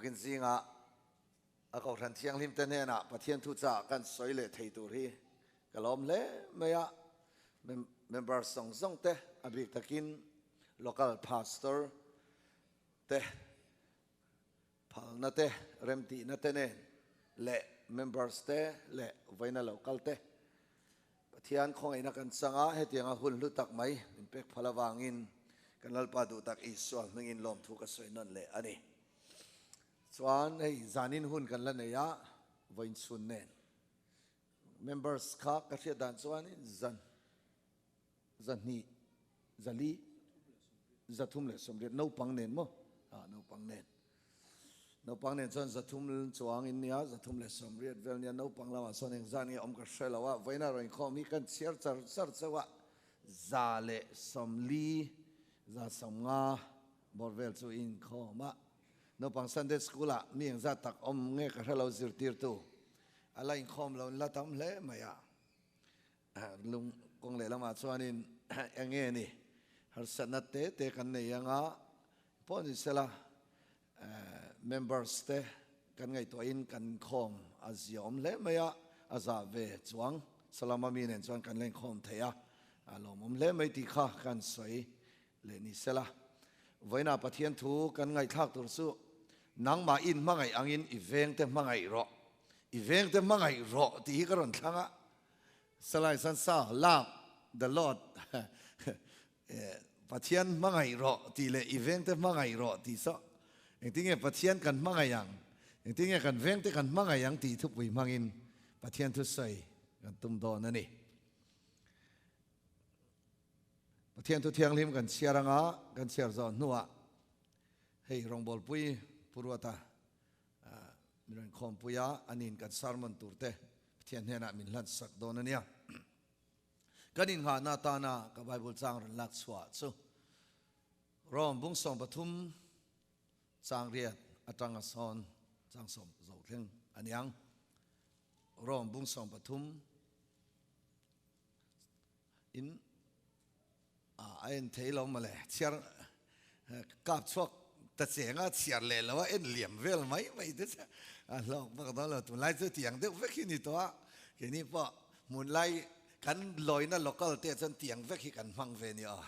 กินซิงะอากาศทันเที่ยงริมเตนเนนะประเทศทุจากันสวยเละไทยตัวที่กลอมเละไม่อะเมมเบอร์สองเตะอบิกตะกิน local pastor เตะพังนั่นเตะเริ่มตีนั่นเตะเนเละ members เตะเละไว้ใน local เตะประเทศของไอ้นักการสังอาเหตุยังหุ่นลุตักไหมเป็นเป็กพลวางินกันลัลปาดูตักอิสวามึงอินลมทุกข์สวยนั่นเละอันนี้ส่วนไอ้จานินหุ่นกันแล้วเนี่ยวันสุนเนน members ข้าก็เสียดานส่วนนี้จันนี่จัลลีจัตุมเลสมเด็จนูปังเนนมั้งนูปังเนนส่วนจัตุมส่วนอินเนียจัตุมเลสมเด็จเวลเนี่ยนูปังละว่าส่วนเองจานี่อมกระเชลว่าไว้น่ารังข้อมีกันเชียร์จัดว่าจาเลสมลีจาสมงาบอร์เวลซูอินข้อมานูปังซันเดย์สกูล่ะมีอย่างจัดตักอมเงยกระเชลเราจิตติร์ตูอะไรอินข้อมเราละทำเละไม่อะลุงคงเลยละมาส่วนอินอย่างเงี้ยนี่ฮาร์สันนัดเตะกันเนี่ยยังอ่ะพอนี่เสละmembers เตะกันไงตัวอินกันคอมอาเซียมเละไม่อะอาซาเวจวงสลามามีเนี่ยจวนกันเล่นคอมเทียลมเละไม่ตีข้ากันสวยเลยนี่เสละไว้น่าปะเทียนทูกันไงทักตัวสู้นังมาอินมาไงอังอินอีเวงเตะมาไงรออีเวงเตะมาไงรอตีกระรอนทั้งอ่ะสลายสันซาลาบ the Lord ปะเทียนมาไงรอตีเลยอีเวนต์มาไงรอตีซะอย่างที่เงี้ยปะเทียนกันมาไงอย่างที่เงี้ยกันเวนต์กันมาไงอย่างตีทุกวิมังอินปะเทียนทุกใส่กันตุ้มโดนนั่นนี่ปะเทียนทุกเทียงริมกันเชียร์งากันเชียร์จอนนัวให้รองบอลปุยปุรวตามีเรื่องคอมปุยะอันนี้กันสารมันตูร์เตปะเทียนเฮน่ะมินลันสักโดนนั่นเนี่ยกันอินหานาตานากับไบเบิลจางรักสวัสดิ์รอมบุ้งส่งปฐุมจางเรียดอัตรังสอนจางสมโจเทงอันยังรอมบุ้งส่งปฐุมอินไอ้เทลงมาเลยเชียร์กับชกแต่เสียงเชียร์เลยแล้วว่าเอ็นเหลี่ยมเวลไหมไม่ได้เราบอกตอนเราตุนไล่เสียงเด็กเวกินี่ตัวแค่นี้พอมุนไล่กันลอยนั่นเราก็เตะจนเตียงเวกกันฟังเวนี่อ๋อ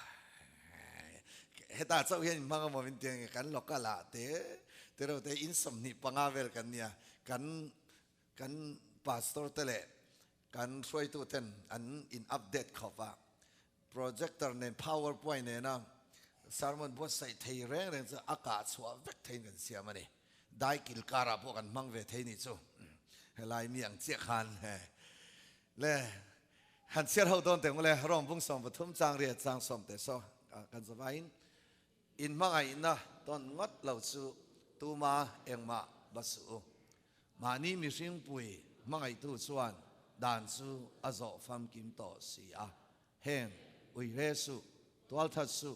เหตุการณ์เจ้าเห็นมังก็มาเป็นเตียงกันเราก็ละแต่เราแต่อินสมนิปังอาเวลกันเนี่ยกันพาสตอร์เตเลกันช่วยตัวเต็นอันอินอัปเดตเขาว่าโปรเจคเตอร์เนี่ย PowerPoint เนี่ยนะสารมันบดใส่ไทยแรงจะอากาศสว่างเวกไทยกันเสียมันนี่ได้กิลการะพวกกันมังเวทไทยนี่จู่เฮลายมีอย่างเจียขันเล่หันเสียเราโดนแต่งเลยรอมบุ้งส่งปฐุมจางเรียดจางสมแต่ซอกันสบายอินมาไงนะตอนงัดเราสู้ตูมาเองมาบัสูมานี่มีสิ่งปุยมาไงตู้ส่วนด่านสู้อาโจฟัมกิมโตเสียเฮงอุยเรสุตัวทัดสุ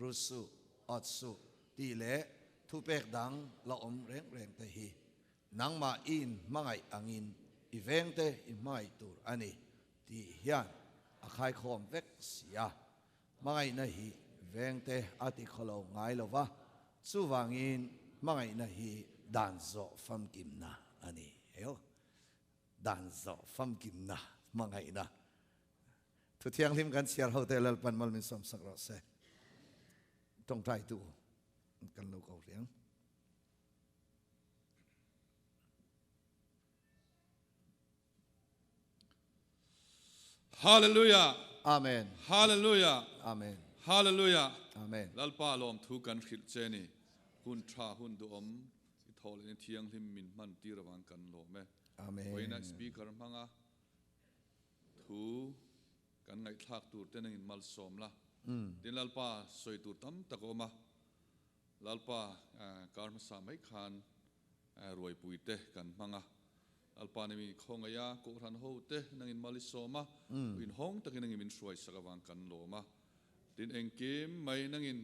รุสุอัดสุตีเละทุเปกดังละอมเร่งแต่ฮีนังมาอินมาไงอังอินอีเวงเตอิมาไงตัวอันนี้ที่เฮียนอาคายคอมเวกเสียมาไงนะฮีเวงเตอาติขลงไงลวะสู้วางินมาไงนะฮีดันโซฟัมกิมนะอันนี้เอ้ดันโซฟัมกิมนะมาไงนะทุกเที่ยงริมกันเสียร์เฮาเตลลปันมัลมิสมสักรอเซต้องใจตัวกันลูกเอาเสียงฮาเลลูยาอาเมนฮาเลลูยาอาเมนฮาเลลูยาอาเมนลัลปาลอมทุกันขิดเจนี่หุ่นทราหุ่นดูอมที่ทอเลนเทียงที่มินมันตีระวังกันโลเมอาเมนไว้นักสปีกเกอร์มังอ่ะทูกันไงทักตูดเต้นงินมัลสมละดินลัลปาสวยตูดตั้มตะโกมาลัลปาการมาสามให้คานรวยปุยเตกันมังอ่ะอัลปานี่มีคงอายากุรันโฮเตนังอินมาลิโซมาวินห้องตะกินังอินมินสวยสักวังกันโลมาดินเองเกมไม่นังอิน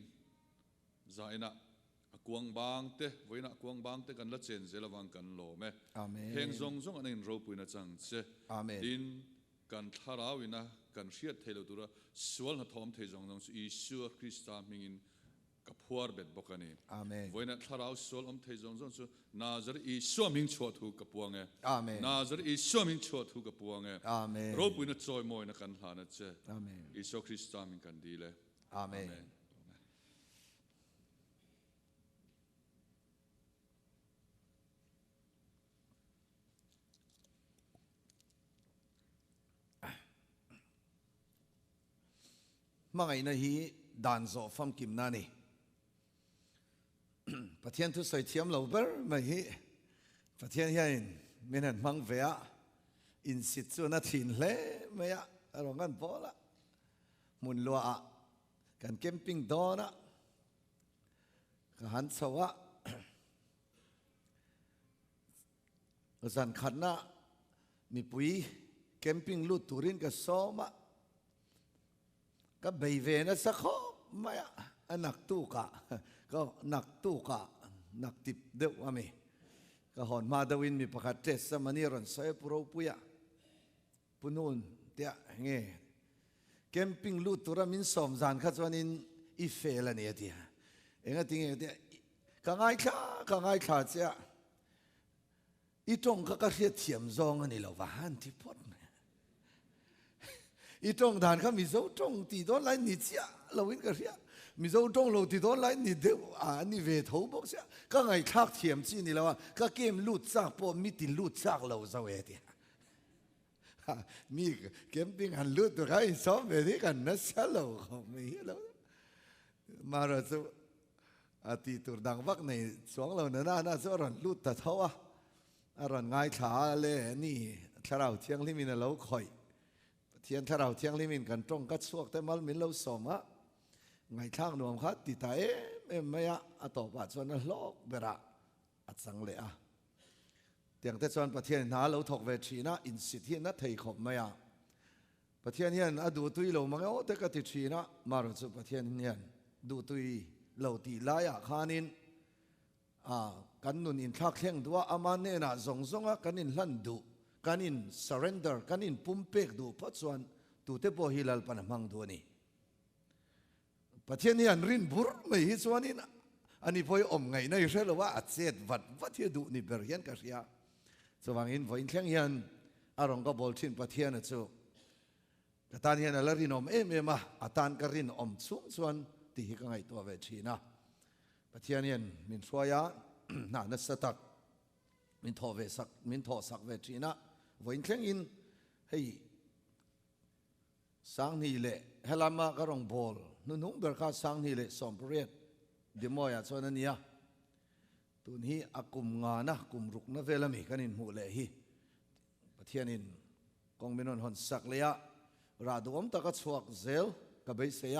ใจนะกวงบางเตไว้นะกวงบางเตกันละเจนเจละวังกันโลเมเฮงซงอันอินรูปุยนะจังเซดินกันทาราวินะกันเชียดเทลตุระสวลหัทอมเทจงนงอีชัวคริสต์มิงิน กับพัวเบ็ดบกันนี่ อาเมน วันนั้นถ้าเราสวดเทจงจงสุนาจรอีชัวมิงชัวถูกกับพวงเง อาเมน นาจรอีชัวมิงชัวถูกกับพวงเง อาเมน รบวินัจอยมวยนักันหานัจเจ อาเมน อิสุคริสต์มิงกันดีเลย อาเมนเมื่อไงนะฮีด่านโซฟัมกิมนานี่ประเทศทุกสายเทียมเราเบอร์ไม่ฮีประเทศยันไม่นั่นมังเวียอินสิตส่วนนาทีนเล่ไม่อะเรางั้นพอละมุนลัวกันเก็มปิ้งดอนะกันหันสวะสันขันนะมีปุยเก็มปิ้งลุตูรินกับซ้อมะก็ใบเวนะสักข้อไม่อะนักตู้กะก็นักตู้กะนักติบเดือว่ามีก็หอนมาดวินมีประกาศเทศมันนี่รันใส่ปุโรปุยะปุนุนเดียเงี้ยแคมปิ้งลูตุรามินสอมจานข้าจวนินอีเฟลเนี่ยเดียเองก็ทิ้งเดียกังไงข้าเจ้าอีตรงก็เรียกเทียมซองอันนี้เราว่าหันที่พดอีตรงด่านเขามีโซ่ตรงตีโดนไล่นิดเสียเราวินก็เรียกมีโซ่ตรงเราตีโดนไล่นิดเดียวอันนี้เวทหูบอกเสียก็ไงข้าเทียมจีนี่แล้วว่าก็เกมลูดซากพอมีติลูดซากเราจะเวทีมีเกมปิ้งหันลูดตัวใครซ้อมเวทีกันนะเสียเราเขาไม่เห็นแล้วมาเราจะอาทิตย์ตัวดังวักในสองเราเนี่ยน่าจะรันลูดแต่เท่าอ่ะรันง่ายขาเลยนี่ถ้าเราเที่ยงที่มีเราคอยเที่ยงถ้าเราเที่ยงที่มีกันตรงกัดสวกแต่malมีเราสมอ่ะไงทางหนุ่มขัดติดตาไม่อะต่อปัจจุบันโลกเบระอัดสังเลยอ่ะเตียงแต่ส่วนประเทศนาเราถกเวทีนะอินสิทธินัทไทยขบไม่อะประเทศนี้อดูตุยเรามังเอาแต่ก็ติดชีนะมารู้สึกประเทศนี้ดูตุยเราตีลายอาคานินกันนุนอินทักเข่งตัวอามันเนี่ยนะส่งกันอินลันดูกันอิน surrender กันอินปุ่มเป็กดูพัดส่วนตูเตปฮิลลปนมังตัวนี้ประเทศนี้รินบุรไม่ฮิส่วนนี้นะอันนี้พอยอมไงนะอยู่เชื่อว่าอัดเศษวัดที่ดูนี่เบรียนกันเสียสว่างอินวันแข่งยันอารมณ์ก็บอลชินประเทศนั่นจู่กตานยันอะไรรินอมมาอัตานก็รินอมสูงส่วนที่ฮิกังไงตัวเวชีนะประเทศนี้มินสวยน่านัสตักมินทอเวสักมินทอสักเวชีนะวันแข่งอินให้สังนี่เละเฮลามาก็รองบอลนุ่งเบอร์คาสังนี่เละสอมเปรียดเดี๋ยวมอยส่วนนั้นเนี่ยตุนฮีอากุมงานะกุมรุกนะเวลามีกันอินหูเละฮีประเทศนินกองเมนนหอนสักเลยะราดูอมตะกัดสวกเซลกับเบสเซีย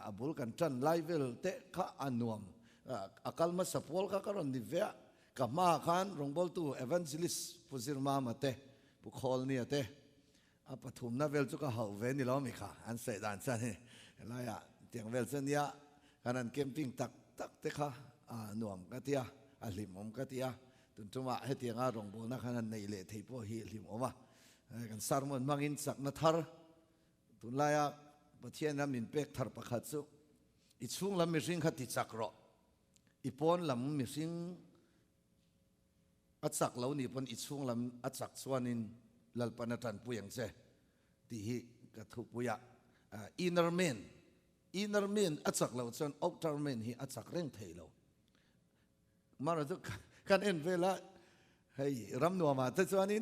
อาบุลกันจันไลเวลเตะข้าอันนวมอากัลมาสปอลข้าก็รอนดิเวะกับมาขันรองบอลตัวเอเวนซิลิสพุซิร์มาเตะบุคอลเนี่ยเตะปฐุมนะเวลจุกเขาเวนี่ล้อมีค่ะอันเสดอันซันนี่อะไรอะเตียงเวลเซนยาการนั้นเกมปิ้งตักเตะค่ะหน่วมกะเตียลิมอมกะเตียตุนจุมาให้เตียงรองบอลนะการนั้นในเละที่พวกฮีลิมอมกันสารมันมังอินสักนัทฮาร์ตุนลายประเทศนั้นมินเป็กทาร์ปักขัดซุอีช่วงลำมิสิงขัดติดสักรออีปอนลำมิสิงอัดสักเหล่านี้ปอนอีช่วงลำอัดสักส่วนนินลัลปนัตันปุยังเจที่ฮิกระทุปุยะอินเนอร์เมนอัดสักเหล่าส่วนออกเตอร์เมนฮิอัดสักเร่งเทเหล่ามาเราจะกันเอ็นเวลาให้รำนัวมาแต่ส่วนนี้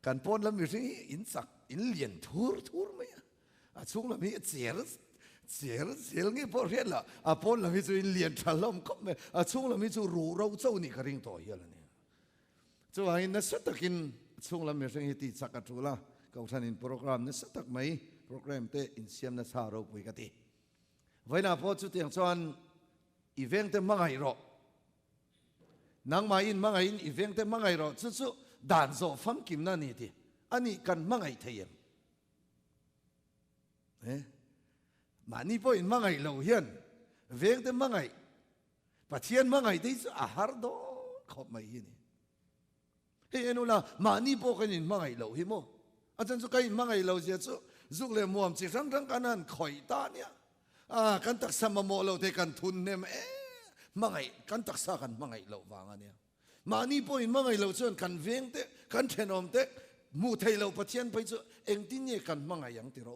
การปอนลำมิสิงอินสักอินเลียนทูร์ไหมช่วงลำนี้เสียงี้พอเรียนละปอนลำมิสิงเลียนฉลองก็ไม่ช่วงลำมิสิรู้เราเจ้านี่กระริ่งต่อเยอะเลยเนี่ยส่วนนั้นสัตกินช่วงลำมิสิงที่สักกัตุละก็ท่านอินโปรแกรมนั้นสักไหมโปรแกรมเตอินเซียมนั้นสาเราปุยกันทีไว้น่าพอจุดอย่างส่วนอีเวนต์มังไงรอนังมาอินมังไงอินอีเวนต์มังไงรอสุดด่านโซฟังกิมนั่นนี่ทีอันนี้กันมังไงเทียมมานี่พออินมังไงเราเห็นเวงแต่มังไงปัจเจียนมังไงที่สุดอาหารโดขอบไม่เห็นเฮ้ยนู่นละมานี่พอกันอินมังไงเราเห็นมั้งอาจารย์สุกัยมังไงเราเสียสุดเลยมัวมสิทั้งกันนั้นคอยตาเนี่ย กันตักสมโมเราเทกันทุนเนี่ยมังไงกันตักสากันมังไงเราวางอันเนี้ยมานี่พออินมังไงเราส่วนกันเวียงเตะกันเทนอมเตะมูไทยเราปะเทียนไปจู่เองที่เนี่ยกันมังไงยังติเรา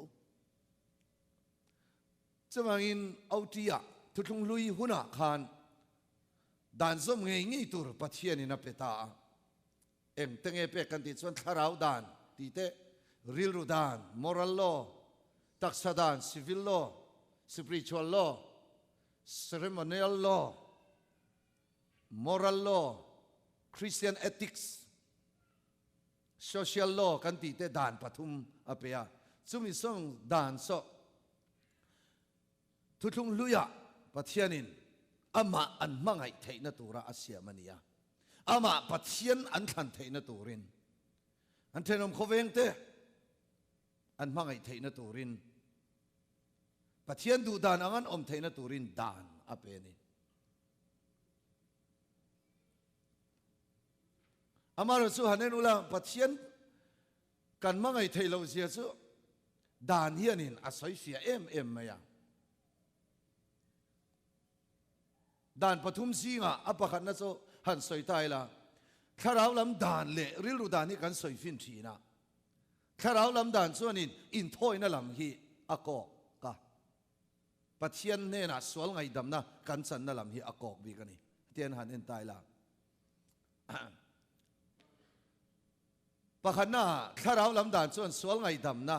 จะมาอินเอาที่อะทุกลุยหุ่นอ่ะขันด่านส้มเงี้ยตัวปะเทียนนี่นับเปตาเอ็มตั้งเอเปกันติดส่วนทาราวด่านตีเตริลรูด่าน moral law ตักษด่าน civil law spiritual law ceremonial law moral law Christian ethics social law กันตีเตด่านปฐุมอเปียซุมิส่งด่านโซทุกลุยะปะเทียนินอามาอันมังไงเทนตัวระอาเซียมันยาอามาปะเทียนอันทันเทนตัวรินอันเทนอมโคเวงเตอันมังไงเทนตัวรินปะเทียนดูดานอันอมเทนตัวรินดานอาเปนีอามาเราสู้หันนุลาปะเทียนกันมังไงเทเราเสียสู้ดานเฮียนินอาศัยเสียมายาด่านปฐุมซีงะอัปขันนัสหันสอยตายละข้าเราลำด่านเละริลุด่านนี่กันสอยฟินทีนะข้าเราลำด่านส่วนอินถ้อยนั่นลำฮีอากอกกะปัจเจียนเนี่ยนะสวลไงดำนะกันสันนั่นลำฮีอากอกบีกันนี่เตียนหันเอ็นตายละปะขันน่ะข้าเราลำด่านส่วนสวลไงดำนะ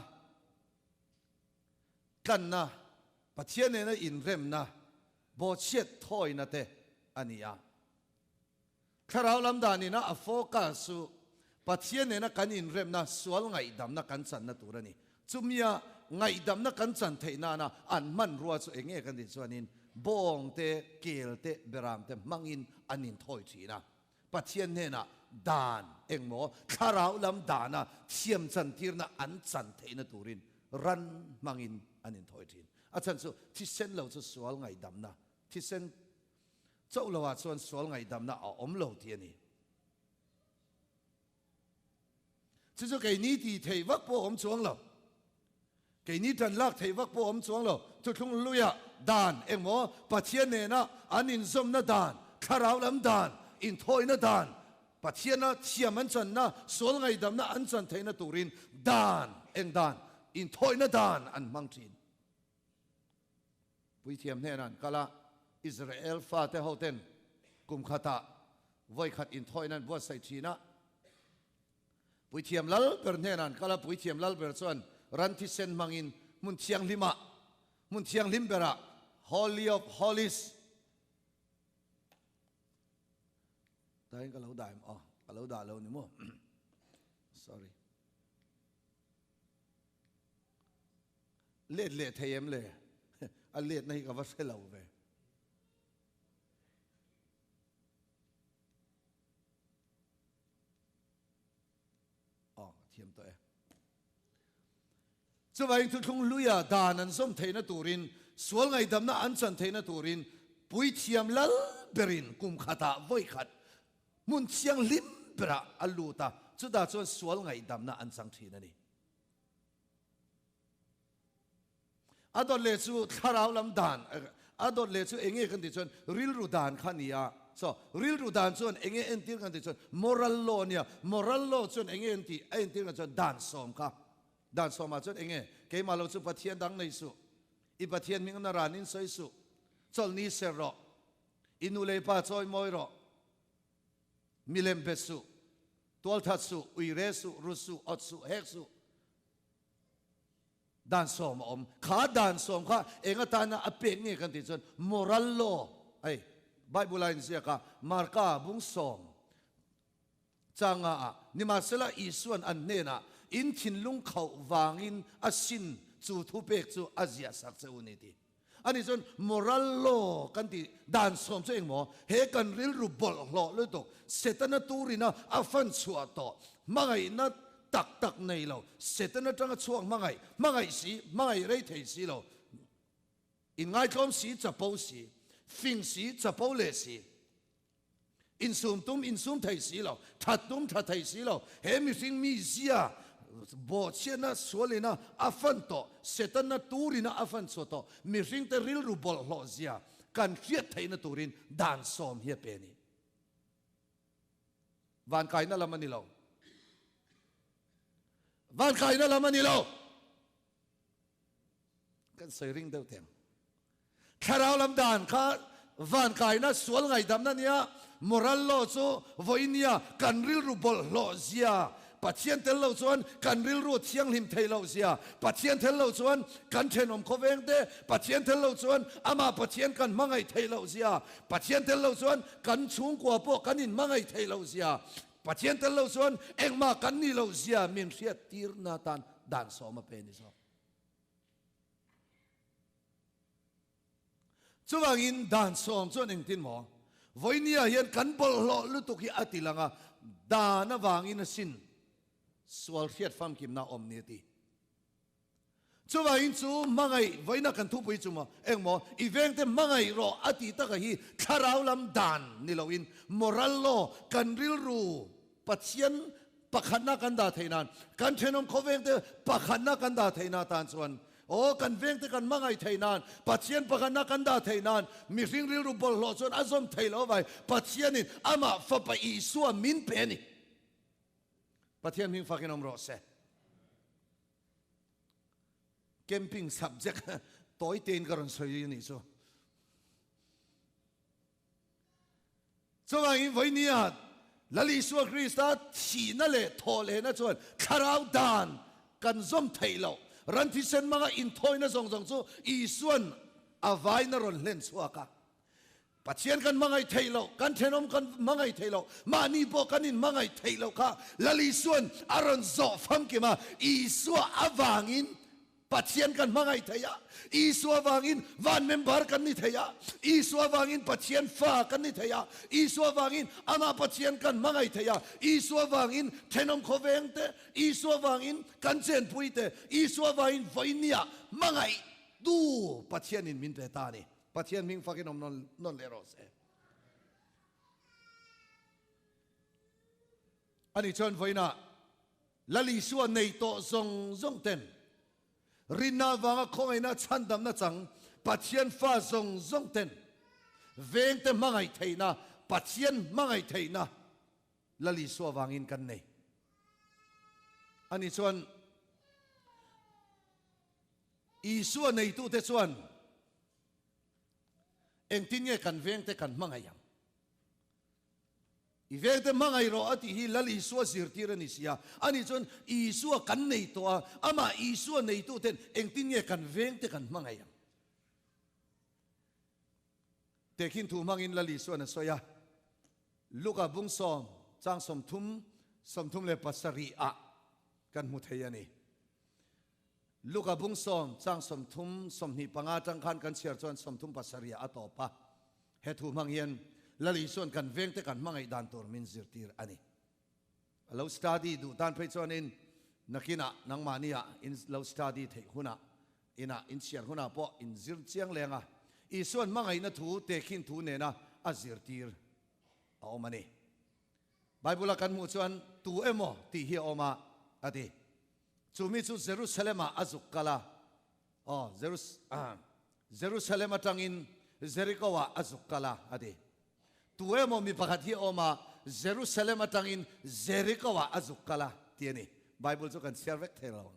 กันนะปัจเจียนเนี่ยนะอินเร็มนะบอเช็ดถ้อยนะเตอันนี้อ่ะข้าเราลำดานี่นะอโฟกัสปัจเจียนเนี่ยนะกันอินเร็มนะสวลไงดำนะกันสันนะตัวนี้จุมีอะไงดำนะกันสันเทน่านะอันมันรัวสุเองกันดิส่วนนี้บองเตเกลเตเบรามเตมังอินอันนินถ้อยทีนะปัจเจียนเนี่ยนะดานเองหมอข้าเราลำดานะเทียมสันทีนะอันสันเทนะตัวนี้รันมังอินอันนินถ้อยทีอาจารย์สุที่เส้นเราจะสวลไงดำนะที่เส้นเจ้าเราว่าส่วนสวลไงดำนะเอาอมเหลาเทียนี่จะ给你的体วักพวอมสวงเรา给你ทันลัก体วักพวอมสวงเราทุกทุกลุยะดานเอ็งหมอปัจเจียนเนี่ยนะอันอินสมนะดานข้าเราลำดานอินถอยนะดานปัจเจียนนะเชียมันจันนะสวลไงดำนะอันจันเทนะตูรินดานเอ็งดานอินถอยนะดานอันมังจีนปุยเทียมเนี่ยนั่นก็ละอิสราเอลฟาเตฮาวเทนกุมขตาไว้ขัดอินทอยนั้นบัวใส่ชีนะปุยเทียมลัลเปิดเนี่ยนั่นก็ละปุยเทียมลัลเปิดส่วนรันที่เซนมังอินมุนเทียงลิมะมุนเทียงลิมเบระ Holy of Holies แต่ก็เราได้อ๋อเราได้เรานี่มั้ง sorry เละเทียมเลยอันเลียดในกับวัดเสลาไปอ๋อเทียมตัวเองจะไปทุกทงลุยดานันส้มเทนตูรินสวลไงดำน่าอันสันเทนตูรินปุยเทียมลัลเบรินกุมขตาไว้ขัดมุนเชียงลิมเบระอัลลูตาจุดาส่วนสวลไงดำน่าอันสังทีนั่นนี่อาดอลเลซูข้าเราลำดานอาดอลเลซูเองเงี้ยกันดิฉันริลรูดานขันนี้อ่ะsoริลรูดานส่วนเองเงี้ยเอ็นตีกันดิฉัน moral law เนี่ย moral law ส่วนเองเงี้ยเอ็นตีกันส่วนดานสมค่ะดานสมมาส่วนเองเงี้ยเกี่ยมาเราสุปฏิเทียนดังในสุอีปฏิเทียนมิงนารานินสวยสุจอลนี้เสรออินุเลปาจอยมอยรอมิเลมเบสุตัวทัดสุอุยเรสุรุสุอดสุเฮกสุด่านสมอมขาด่านสมข้าเองก็ตานะอเปกนี่กันติจนมอรัลโลไอ้ไบเบิลไลน์เสียกะมาร์กาบุงสมจังอ่ะนิมาสละอีส่วนอันเนนะอินทินลุงเขาวางอินอาสินจูทุเปกจูอาเซียสักเซอุนิติอันนี้จนมอรัลโลกันติด่านสมเจ้าเองหมอเฮกันริลรูบอลหล่อเลยตกเสตนาตูรินะอาฟันชัวต่อมาไงนัดตักในเราเสร็จแล้วจังก็ช่วงมังไงสีมังไงไรเทสีเราอินไงคำสีจะเป้าสีฟิงสีจะเป้าเลสีอินซุ่มตุ้มอินซุ่มเทสีเราทัดตุ้มทัดเทสีเราเฮมิฟิงมีเสีย bo chena sualina afanto setana turina afansoto mi ringte ril rubol lozia kan riat thaina turin dan som hi peni van kaina lamanilo van kaina lamanilo kan sei ring deu teng kharau lam dan kha van kaina sual ngai dam na nia moral lo chu voinia kan ril rubol lozia pathian tel lo chuan kan ril ru thiang lim thei lo sia pathian tel lo chuan kan thenom khoveng te pathian tel lo chuan ama pathian kan mangai thei lo sia pathian tel lo chuan kan chung kwa po kan in mangai thei lo sia pathian tel lo chuan engma kan ni lo sia min riat tir na tan dan soma pe ni so chuwangin dan som chuan eng tin mo voinia hian kan bol lo lutuk hi atilanga dana wangin sin sual riat fam kim na om ni ti chuwa in chu mangai voina kan thu pui chuma engmo eveng te mangai ro ati ta ka hi tharau lam dan ni lo in moral lo kan ril ru pathian pakhana kan da theinan kan thenom khoveng te pakhana kan da theina tan chuan o kan veng te kan mangai theinan pathian pakhana kan da theinan mi ring ril ru bol lo chuan azom theilo vai pathian in ama fa pa I suwa min pe ni pathian ming fakin om ro se camping subject toy ten karon soi ni so in voinia lali su krista thi na le thole na chuan kharau dan kan zom thailo ran thi sen manga in thoi na zong chu I suan avai na ron len chuaka pathian kan mangai thailo kan thenom kan mangai thailo mani po kan in mangai thailo kha lali suan aron zo pham kima I suwa awangin pathian kan mangai thaya I suwa wangin van member kan ni thaya I suwa wangin pathian fa kan ni thaya I suwa wangin ama pathian kan mangai thaya I suwa wangin thenom khoveng te I suwa wangin kan chen pui te I suwa wangin voinia mangai du pathian in min te ta ni pathian ming fakin om non le ro se ani chon voina lali suwa nei to zong ten rinna wanga khongai na chandam na chang pathian fa zong ten veng te mangai theina pathian mangai theina lali suwa wangin kan nei ani chuan I suwa nei tu te chuan eng tin nge kan veng te kan mangai yang I veng te mangai ro ati hi lali suwa zirtir ani sia ani chuan I suwa kan nei to ama I suwa nei tu ten eng tin nge kan veng te kan mangai yang tekin thu mangin lali suwa na soya luka bung som chang som thum le pasari a kan mu thei ani luka bung som chang som thum som ni panga tang khan kan chiar chuan som thum pasari a topa he thu manghian lali suan kan veng te kan mangai dan tor min zirtir ani lo study du dan phei chuan in nakina nangmania in lo study thei huna ina in chiar huna po in zir chiang lenga I suan mangai na thu tekin thu ne na a zirtir a omani Bible kan mu chuan tu emo ti hi oma ati chumi chu Jerusalem azukala Jerusalem atangin Jericho wa azukala ati tu emo mi pakhat hi oma Jerusalem atangin Jericho wa azukala tiani Bible chu kan servek thelo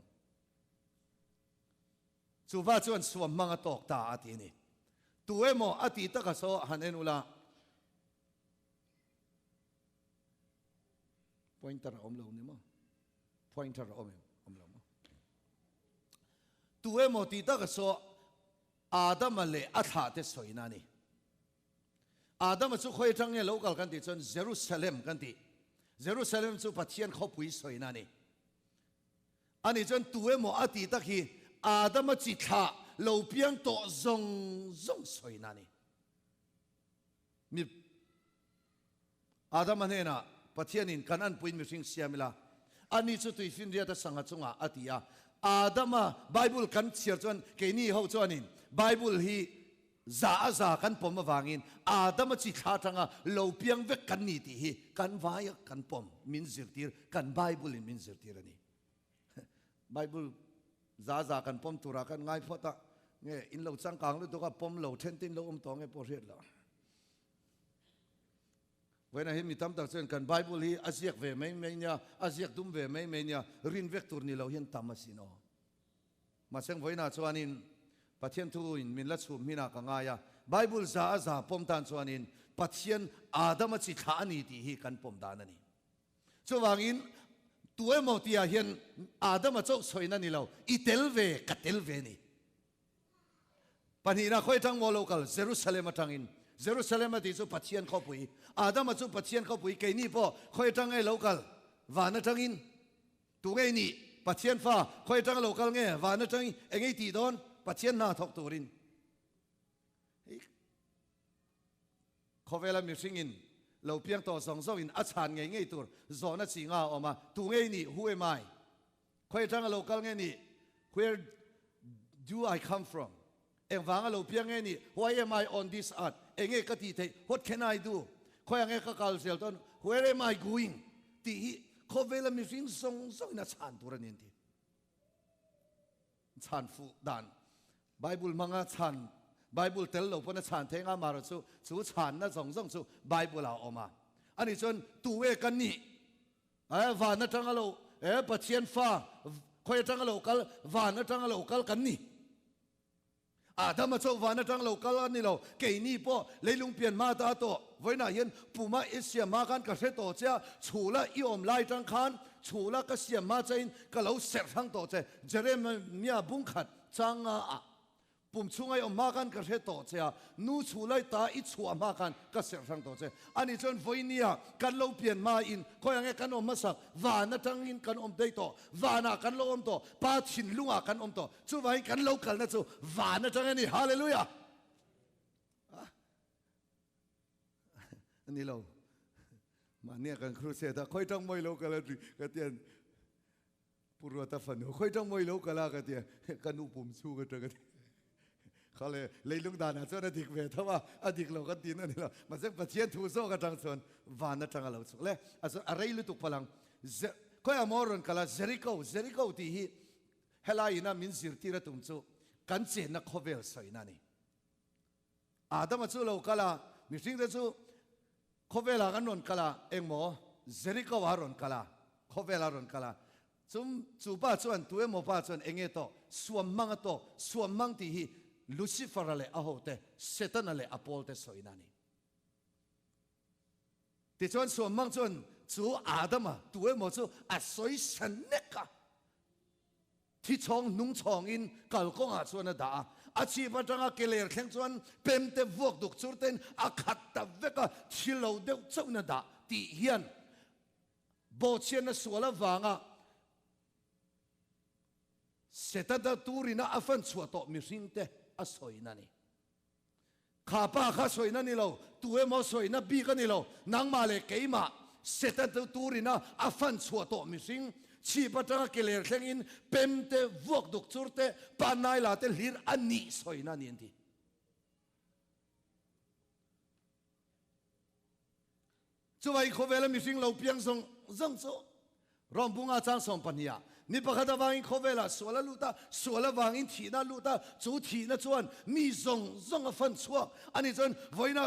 chuwa chuan suam manga tok ta ati ni tu emo ati taka so hanen ula pointer om lo ni mo pointer om lo mo tu emo ti taka so Adam le atha te soina ni Adam chu khoi tang nge local kan ti chon Jerusalem kan ti Jerusalem chu pathian khopui soina ni ani chon tu emo ati takhi Adam chi tha lo piang to zong soina ni mi Adam anena pathian in kanan puin mi sing siamila ani chu tu fin ria ta sanga chunga atia Adama Bible kan chiar chuan ke ni ho chuan in Bible hi za kan pom awangin Adama chi tha tanga lo piang vek kan ni ti hi kan vai kan pom min zirtir kan Bible in min zirtir ani Bible za kan pom tura kan ngai phota nge in lo chang kang lu to ka pom lo then tin lo to nge por het lo when I mi tam tak chen kan Bible hi asiak ve mai nya asiak dum ve mai nya rin vek tur ni lo hian tamasino ma seng voina chuanin pathian thu in min la chum hina ka nga ya Bible za pom tan chuanin pathian Adam chi tha ani ti hi kan pom dan ani chuwangin tuwe mo tia hian Adam chau soina ni lo itel ve katel ve ni panina khoi tang mo local Jerusalem atangin Jerusalem ati chu pathian khopui Adam chu pathian khopui ke ni po khoi tang ai local wana tangin tu ngai ni pathian fa khoi tang local nge wana tang engai ti don pathian na thok turin khovela mi singin lo piang to song so in achan ngai ngai tur zona chinga oma tu ngai ni who am I khoi tang local ngai ni where do I come from eng wanga lo piang ngai ni why am I on this earth enge ka ti thei what can I do khoi ange ka kal sel ton where am I going ti khovela mi sing song so in achan turan in ti chan fu dan Bible manga chan Bible tel lo pona chan thenga maro chu chan na zong chu Bible a oma ani chon tuwe kan ni va na tanga lo pathian fa khoi tanga lo kal va na tanga lo kal kan ni Adam cho va na tanga lo kal ni lo ke ni po leilung pian ma ta to voina hian puma asia ma kan ka se to cha chula i om lai tang khan chula ka siam ma chain ka lo ser thang to che Jeremia bung khat changa a pum chungai om ma kan ka se to cha nu chulai ta I chua ma kan ka ser thang to che ani chon voinia kan lo pian ma in khoyang kan om masak va na tang in kan om dei to va na kan lo om to pa thin lunga kan om to chu vai kan lo kal na chu va na tang ani hallelujah ani lo ma ne kan khru se ta khoi tang moi lo kala ka tian purwa ta fan khoi tang moi lo kala ka tian kan u pum chu ka ta kaเขาเลยลุงดานะเจ้าหน้าที่เวทว่าอดีตเราก็ตีนั่นนี่ละมาเส้นประเทศทูโซก็จังส่วนวานนั่นจังเราสุดเลยอะไรลุตุกพลังก็อามอรอนกาลาเจริโกที่ฮีเฮลายน่ะมินซิร์ตีระตุมจูกันเจนักโคเวลสวยนั่นนี่อาดามจูเรากาลามิสิ่งเดียวจูโคเวลากันนนกาลาเองโมเจริโกวารอนกาลาโคเวลารอนกาลาจูป้าจวนตัวเอโมป้าจวนเองโตสวมมังโตสวมมังที่ฮีลูซิเฟอร์เลยอาโหเตเซตันเลยอพอลเตสวยนั่นนี่ที่ชวนส่วนมังชวนจูอาดัมอ่ะตัวเองมั่วจูอาสวยสันเนกะที่ช่องนุ่งช่องอินกัลกงอาชวนน่ะด่าอาชีพจังอาเกลียร์แข่งชวนเป็นเตวกดุกจูเตนอาขัดตะเวกะชิลเอาเดวเจ้าน่ะด่าที่เฮียนโบเชียนน่ะสวละวางอ่ะเซตันตะตูริน่ะอาฟันสวะโตมิสิงเตอสวยนั่นนี่ข้าป้าข้าสวยนั่นนี่เราตัวเองมาสวยนั่นบีกันนี่เรานางมาเลยเกี่ยมาเสร็จแต่ตัวริน่ะอาฟันชัวโตมิสิงชีพจังเกลียร์แข่งอินเป็นเตวกดุกจูเตปานายลาเตลิร์อันนี้สวยนั่นนี่ทีช่วยเขาเวลามิสิงเราเพียงส่งจังโซรำบุงอาจารย์ส่งปัญญานี่ประคัตวางอินโคเวล่าสวลลูตาสวลวางอินทีน่าลูตาจูทีน่าจวนมีซงฟันชัวอันนี้จนไว้นะ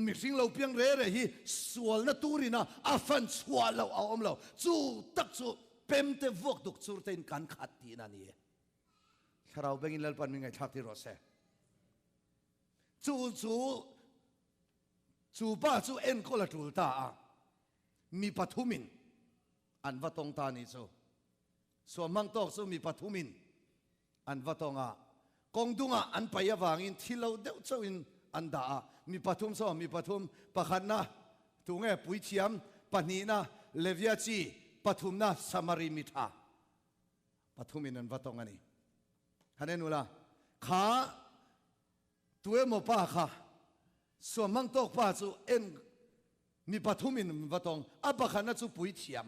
มิสิงเราเพียงเร่ฮีสวลน่าตูรินะอาฟันชัวเราเอาเราจูตักจูเป็นเตวกดุกจูเต็นกันขัดทีนั่นนี่ถ้าเราเบ่งอินเล่ปันมีไงทักที่รอเซ่จูป้าจูเอ็นก็ละจูตามีปัทุมินอันว่าตรงตานี่จูส่วนมังตอกสู้มีปัทุมินอันว่าตรงกงดุงอันไปยาวางอินที่เราเดาเจ้าอินอันดามีปัทุมซ้อมีปัทุมปะขันนะตุงปุยเทียมปนีนะเลวิอาจีปัทุมนะสมาริมิธาปัทุมินอันว่าตรงนี้ฮันเนนูละข้าตัวเอโมป้าข้าส่วนมังตอกป้าสู้เอ็นมีปัทุมินว่าตรงอัปะขันนะสู้ปุยเทียม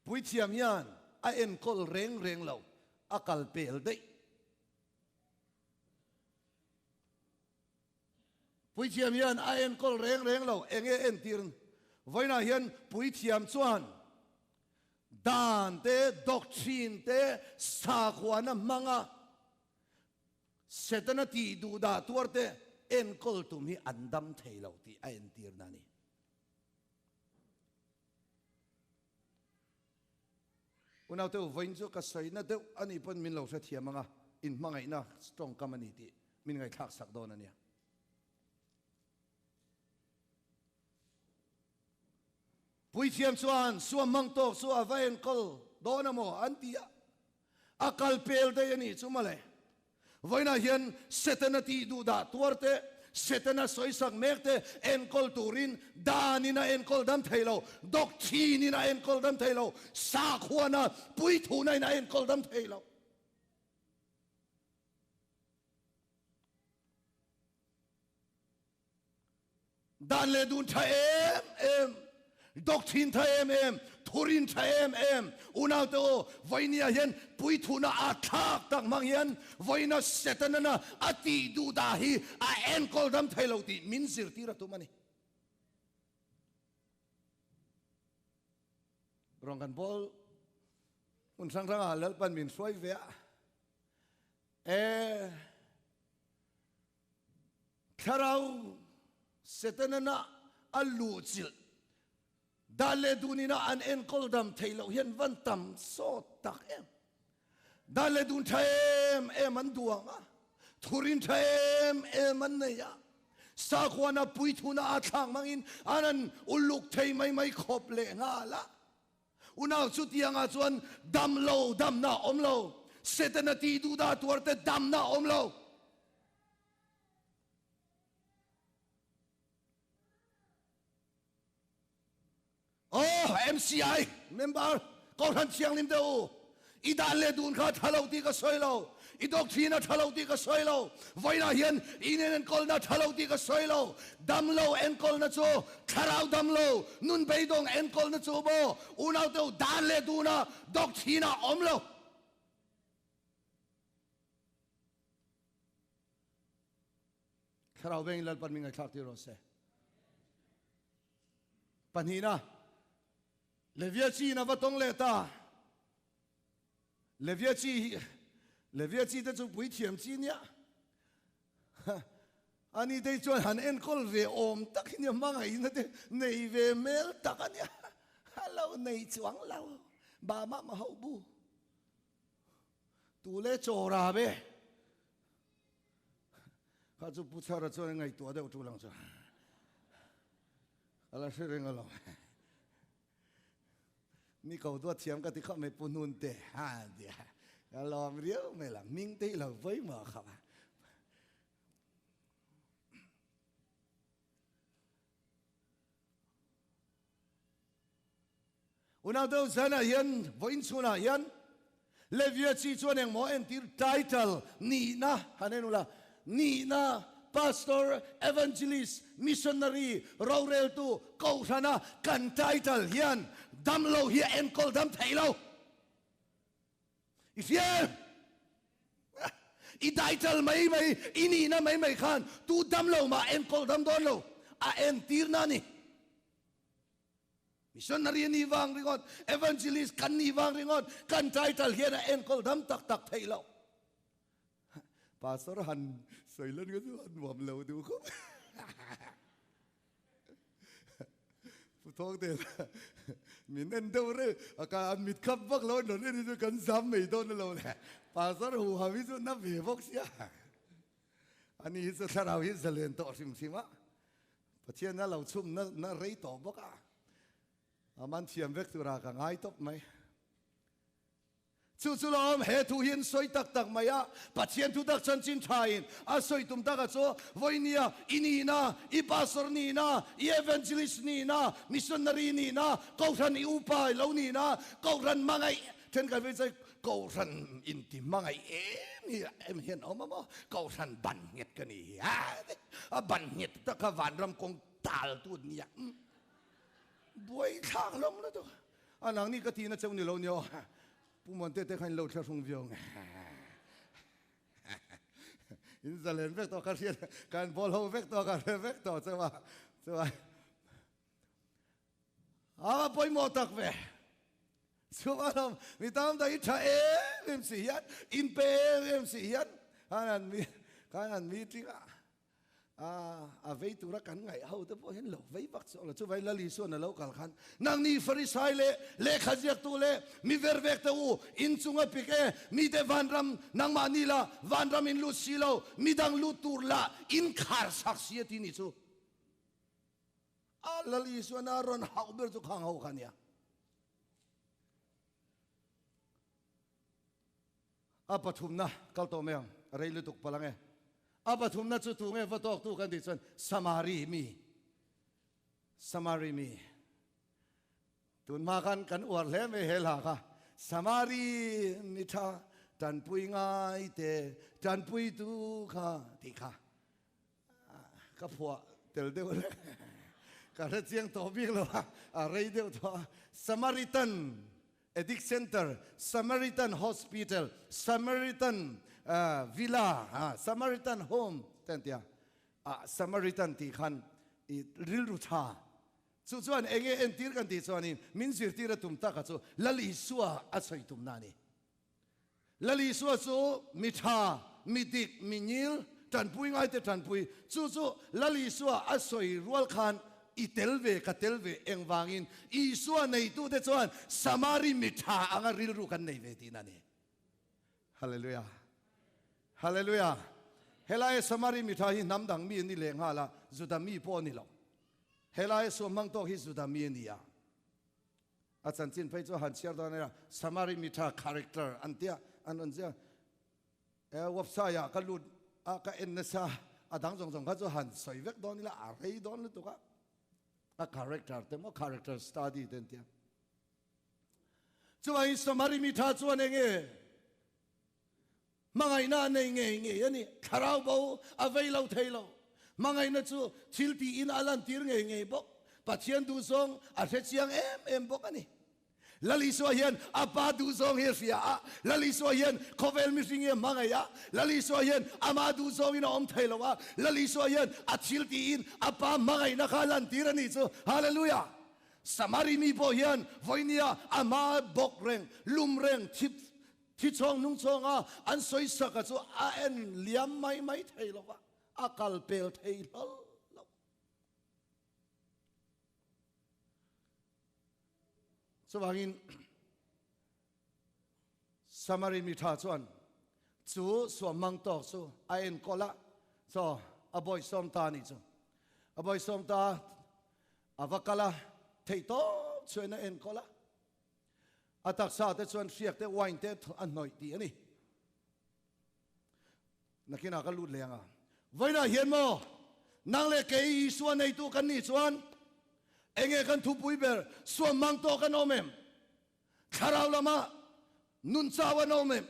ปุยเทียมยันไอเอ็นก็เร่งเราอากาศเปลี่ยนได้ปุยเทียมยันไอเอ็นก็เร่งเราเอ็นตีนไว้น่าเห็นปุยเทียมจวน dan te doctrine te sa khwana manga setana ti du da tuarte en kol tum hi andam theilo ti a en tir na ni unaw te vain chu ka sai na te ani pon min lo sa thiamanga in mangai na strong community min ngai thak sak don ania pui thiam chuan suam mang tok su avain kol donamo antia akal pel te ani chumale voina hian setana ti du da tuarte setana soisak mekte en kol turin danina en kol dam thailo doctrine na en kol dam thailo sa khwana pui thunai na en kol dam thailo dan le dun tha em doctrine tha em thurin tha em unaw to voinia hian pui thuna a thak tak mang hian voina setana na ati du da hi a en kol dam thailo ti min zir tira tu mani rong kan bol un sang rang a lal pan min soi ve tharau setana na alu chil dale dunina an en kol dam thailo hian van tam so tak em dale dun thaem an duanga thurin thaem an neya sa khwana pui thuna a thang mangin anan uluk thei mai khop le nga la unaw chu tianga chuan dam na om lo setana ti du da tuarte dam na om lo oh MCI member kau han chiang lim deu i dan le dun kha thalo ti ka soilo i doctrine thalo ti ka soilo voina hian inen kol na thalo ti ka soilo dam lo en kol na chu tharau dam lo nun beidong en kol na chu bo unaw teu dan le duna doctrine om lo tharau beng lal pan mingai thak ti ro se panhina Leviachi na vatong leta Leviachi te chu pui thiam chi nia ani te chuan han en kol ve om takin mangai na te nei ve mel takania halo nei chuang lau ba ma ho bu tu le chora be ha chu puchara chuan ngai to de tu lang chu ala sereng alo mi cầu tua thiam cái thì không mấy punun te ha dia lo riêu mày là minh tây là với mà không à unaw đâu sana hian voin chuna hian Leviachi chuan eng mo en tir title ni na hanenula ni na pastor evangelist missionary rorel tu ko sana kan title hian dam lo hi en kol dam thailo ifia i title mai ini na mai khan tu dam lo ma en kol dam don lo a en tir na ni missionary ni wang ringot evangelist kan ni wang ringot kan title hian a en kol dam tak thailo pastor han soilan ga tu han wam lo du ko thong te min en đâu rồi cả mít khắp bắc lối nó lên đi cần dám mấy đâu nó lâu này pastor hu ha ví dụ nó về vóc xia anh ấy sẽ thao hết sẽ lên tổ sim á phát hiện nó lâu chung nó rấy tổ bốc à man thiam vek tu ra cả ngay top mày chu lom he thu hian soi tak mai a pathian thu tak chan chin thain a soi tum tak a cho voinia inina I pastor ni na I evangelist ni na missionary ni na ko ran I upai lo ni na ko ran mangai then ka ve sai ko ran in ti mangai em hian oma mo ko ran ban het ka ni a ban het ta ka van ram kong tal tu ni ya boi thang lom na to anang ni ka ti na cheu ni lo nyo pu mon te khan lo thla sung viong in zalen vek to ka rian kan bol ho vek to ka vek to chawa a poi mo tak ve ชัวร์เรามีตามได้อิจฉาเอ็มสี่ยันอินเปเอ็มสี่ยันการมีจริงเวทุระกันไงเอาแต่พอเห็นเราเวบักสเราจะเวลาลิส่วนเรากัลขันนางนี่ฟริสัยเลขจักตัวเลมีเวรเวกตัวอินซุงปิกมีเดวันรำนางมานีลาวันรำอินลุสิโลมีดังลุตูร์ลาอินคาร์สักเสียที่นี่ซูลาลิส่วนอารอนฮาวเบิร์ตุขังเอาขันยาปฐุมนะกัลโตเมียงอะไรลุตุกพลังปฐุมนะจุดตรงวัดตอกตุกันดิฉันสมารีมีตุนมากันอวดเล่ไม่เฮล่ะค่ะสมารีมิท่าจันปุยง่ายเตจันปุยตุค่ะที่ค่ะก็พวกเดี๋ยวเลยก็เรื่องตัวบิ๊กเลยว่าอะไรเดี๋ยวตัวสมาริตันAddict Center, Samaritan Hospital, Samaritan Villa, Samaritan Home, แต่เดียวSamaritan ที่ขันริลรุธาส่วนเองเอ็นตีกันที่ส่วนนี้มินสิร์ตีระตุมตากส่วนลลิสัวอาศัยตุมนานี่ลลิสัวส่วนมิธามิดิกมินิลจันปุยง่ายแต่จันปุยส่วนลลิสัวอาศัยรัวขันอีเทลเวกับเทลเวเองวางอินอีส่วนในตู้เดชวนสมาริมิธาอังริลรุกันในเวทีนั่นเองฮาเลลูยาฮาเลลูยาเฮลัยสมาริมิธาหิน้ำดังมีนี่เลงฮาละจุดามีพ่อนี่หรอกเฮลัยส่วนมังโตหิจุดามีนี่อ่ะอาจารย์จินไปจ่อหันเชียร์ตอนนี้ละสมาริมิธาคาแรคเตอร์อันเดียอันนั้นเจ้าวับสายก็ลุดก็เอ็นนะซาดังส่งก็จ่อหันสวยเวกตอนนี้ละอะไรตอนนี้ตัวก็character แต่ว่า character study เต็มที่ช่วยสมาริมิธาช่วยเองมังไงน่าเองยันนี่คาราวบ่เอาไว้เราเทเรามังไงน่าช่วยทิลตีอินอาลันตีเองบ่ปัจเจียนดูซองอาเซียงเอ็มบ่กันนี่ลลิสวายันอาปาดูซองเฮียเสียลลิสวายันคอเวลมิสิงเงมังไงยะลลิสวายันอามาดูซองอินอมเทลวะลลิสวายันอาทิลตีอินอาปามังไงนักลันตีรันี่ซูฮาเลลูยาสมาริมีบ่ยันวันนี้อามาบอกเร่งลุมเร่งที่ช่องนุ่งช่องอันสวยสักก็ซูเอ็นเลี้ยมไม่เทลวะอาคัลเปลเทลสว่างอินสมาริมิธาชวนจูสวมมังตอกสูไอเอ็นโคละso aboy somta ni so aboy somta avakala theito chena en kola atak sa te chon siak te wine te an noi ti ani nakina ka lut lenga vaina hian mo nang le ke i suan nei tu kan ni chuan enge kan thu pui ber suam mang to kan omem kharau lama nun chawan omem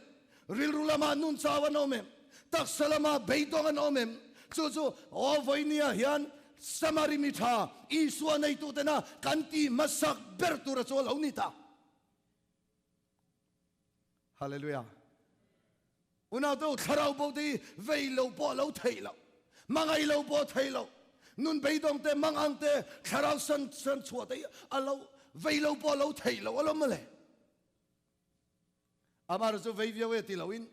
ril rulama nun chawan omem tak salama beidong an omem chu o voinia hian samari mitha i suan nei tu te na kanti masak ber tu ra chol aunita hallelujah una to kharau bo di veilo bo lo thailo mangai lo bo thailo nun beidong te mangang te kharau san chua te alo veilo bo lo thailo alo male amar zo veivia we ti loin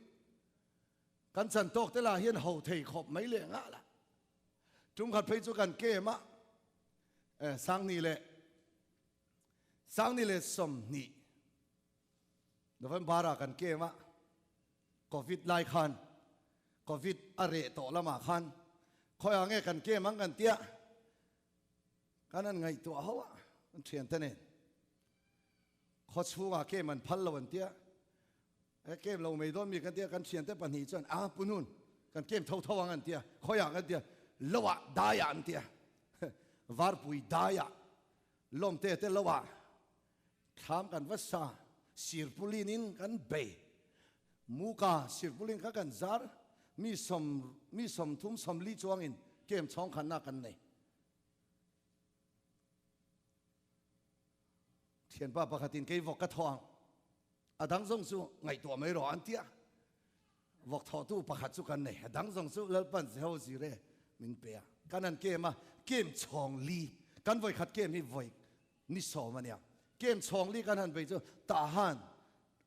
kan chan tok te la hian ho thei khop mai le nga la tum khat phei chu kan ke ma sang ni le som ni November kan ke ma covid lai khan covid are to lama khan khoi ange kan ke mang kan tia kanan ngai to hawa an thian tane kho chuwa ke man phal lo an tia ke lo mei don mi kan tia kan thian te pan hi chan punun kan kem thau an tia khoi ang an tia lowa daya an tia var pui daya lom te lowa tham kan vasa sirpulinin kan be muka sirpulin ka kan zar mi som thum som li chuangin kem chong khan na kan nei thian pa pakhatin ke vok ka thong adang zong su ngai to mai ro an tia vok tho tu pakhat chu kan nei adang zong su lal pan se ho si re min pe kanan ke ma kem chong li kan voi khat kem hi voi ni so ma nya เกมช่องลีกันหันไปจู่ตาหัน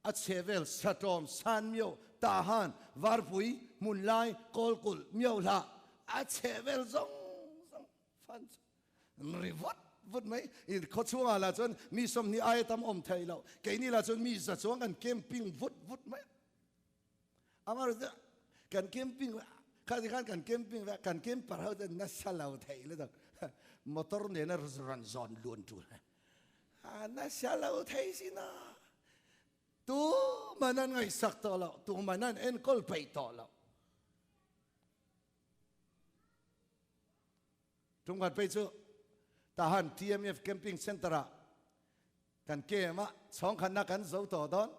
อัดเชเวลสตรอมซันเมียวตาหันวาร์ปุยมุนไลกอลกุลเมียวละอัดเชเวลซงฟันรีวัดวุดไหมอีกเขาช่วงอะไรจนมีสมนิไอตามอมไทยเราแกนี่ละจนมีจะช่วงกันเกมปิ้งวุดไหมอามารู้จักกันเกมปิ้งข้าที่กันเกมปิ้งกันเกมปะเขาจะนัชลาวไทยเลยต่างมอเตอร์เนี่ยน่ารันจอนล้วนจุดนัชลาวไทยสินะตัวมันนั่นไงสักต่อเราตัวมันนั่นเอ็นกอลไปต่อเราตรงกันไปจู่ทหาร TMF Camping Center กันเกมะสองคันนักกันเสาต่อตอน